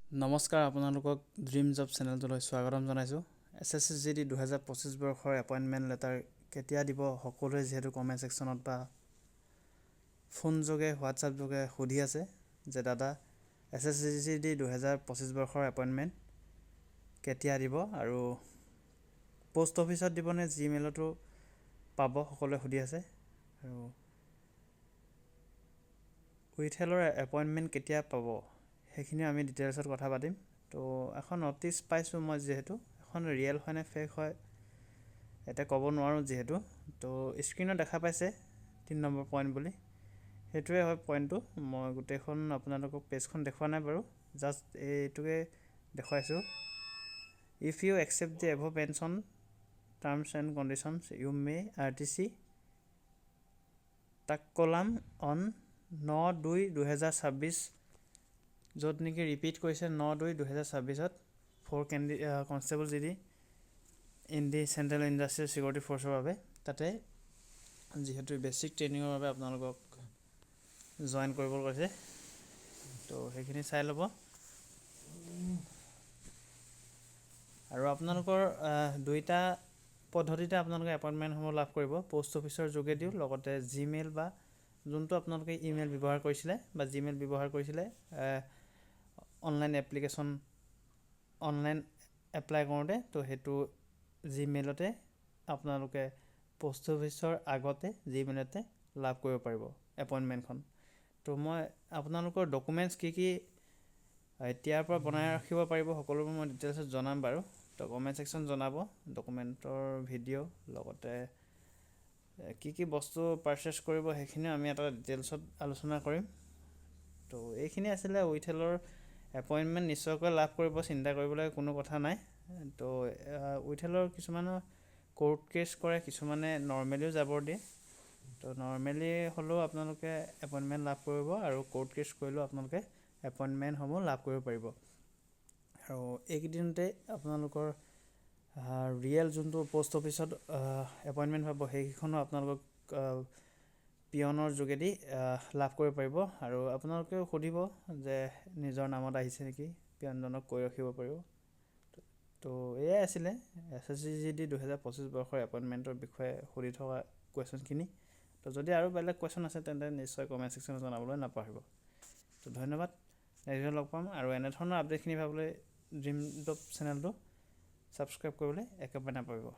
নমস্কাৰ, আপোনালোকক dream job চেনেলটোলৈ স্বাগতম জনাইছোঁ। SSCGD 2025 বৰ্ষৰ এপইণ্টমেণ্ট লেটাৰ কেতিয়া দিব সকলোৱে যিহেতু কমেণ্ট ছেকশ্যনত বা ফোন যোগে হোৱাটছআপ যোগে সুধি আছে যে দাদা SSCGD 2025 বৰ্ষৰ এপইণ্টমেণ্ট কেতিয়া দিব আৰু পোষ্ট অফিচত দিবনে জিমেইলতো পাব সকলোৱে সুধি আছে। আৰু উইথেলৰ এপইণ্টমেণ্ট কেতিয়া পাব সেইখিনি আমি ডিটেইলছত কথা পাতিম। তো এখন ন'টিচ পাইছোঁ মই, যিহেতু এখন ৰিয়েল হয় নে ফেক হয় এতিয়া ক'ব নোৱাৰোঁ যিহেতু। তো স্ক্ৰীণত দেখা পাইছে 3 নম্বৰ পইণ্ট বুলি, সেইটোৱে হয় পইণ্টটো। মই গোটেইখন আপোনালোকক পেজখন দেখুওৱা নাই বাৰু, জাষ্ট এইটোকে দেখুৱাইছোঁ। If you accept the above mentioned terms and conditions you may RTC তাক্কলাম অন 9/2/2026, য'ত নেকি ৰিপিট কৰিছে 9/2/2026 for constable GD in the central industrial security ফ'ৰ্চৰ বাবে। তাতে যিহেতু বেছিক ট্ৰেইনিঙৰ বাবে আপোনালোকক জইন কৰিব কৈছে, তো সেইখিনি চাই ল'ব। আৰু আপোনালোকৰ দুইটা পদ্ধতিতে আপোনালোকে এপইণ্টমেণ্টসমূহ লাভ কৰিব, পোষ্ট অফিচৰ যোগেদিও, লগতে জিমেইল বা যোনটো আপোনালোকে ইমেইল ব্যৱহাৰ কৰিছিলে বা জিমেইল ব্যৱহাৰ কৰিছিলে অনলাইন এপ্লাই কৰোঁতে, তো সেইটো জিমেইলতে আপোনালোকে পোষ্ট অফিচৰ আগতে জিমেইলতে লাভ কৰিব পাৰিব এপইণ্টমেণ্টখন। তো মই আপোনালোকৰ ডকুমেণ্টছ কি এতিয়াৰ পৰা বনাই ৰাখিব পাৰিব সকলোবোৰ মই ডিটেইলছত জনাম বাৰু। তো কমেণ্ট ছেকশ্যন জনাব ডকুমেণ্টৰ ভিডিঅ', লগতে কি বস্তু পাৰচেছ কৰিব সেইখিনিও আমি এটা ডিটেইলছত আলোচনা কৰিম। তো এইখিনি আছিলে উইথেলৰ এপইণ্টমেণ্ট নিশ্চয়কৈ লাভ কৰিব, চিন্তা কৰিবলৈ কোনো কথা নাই। তো উইথেলৰ কিছুমানৰ কোৰ্ট কেছ কৰে, কিছুমানে নৰ্মেলিও যাব দিয়ে। তো নৰ্মেলি হ'লেও আপোনালোকে এপইণ্টমেণ্ট লাভ কৰিব আৰু কোৰ্ট কেছ কৰিলেও আপোনালোকে এপইণ্টমেণ্টসমূহ লাভ কৰিব পাৰিব। আৰু এইকেইদিনতে আপোনালোকৰ ৰিয়েল যোনটো পোষ্ট অফিচত এপইণ্টমেণ্ট পাব সেইখনো আপোনালোকক পিয়নৰ যোগেদি লাভ কৰিব পাৰিব। আৰু আপোনালোকেও সুধিব যে নিজৰ নামত আহিছে নেকি, পিয়নজনক কৈ ৰাখিব পাৰিব। তো এয়াই আছিলে SSCGD 2025 বৰ্ষৰ এপইণ্টমেণ্টৰ বিষয়ে সুধি থকা কুৱেশ্যনখিনি। তো যদি আৰু বেলেগ কুৱেশ্যন আছে তেন্তে নিশ্চয় কমেণ্ট ছেকশ্যনত জনাবলৈ নাপাহৰিব। তো ধন্যবাদ, নেক্সট লগ পাম। আৰু এনেধৰণৰ আপডেটখিনি পাবলৈ ড্ৰিম জব চেনেলটো ছাবস্ক্ৰাইব কৰিবলৈ একেবাৰে নাপাহৰিব।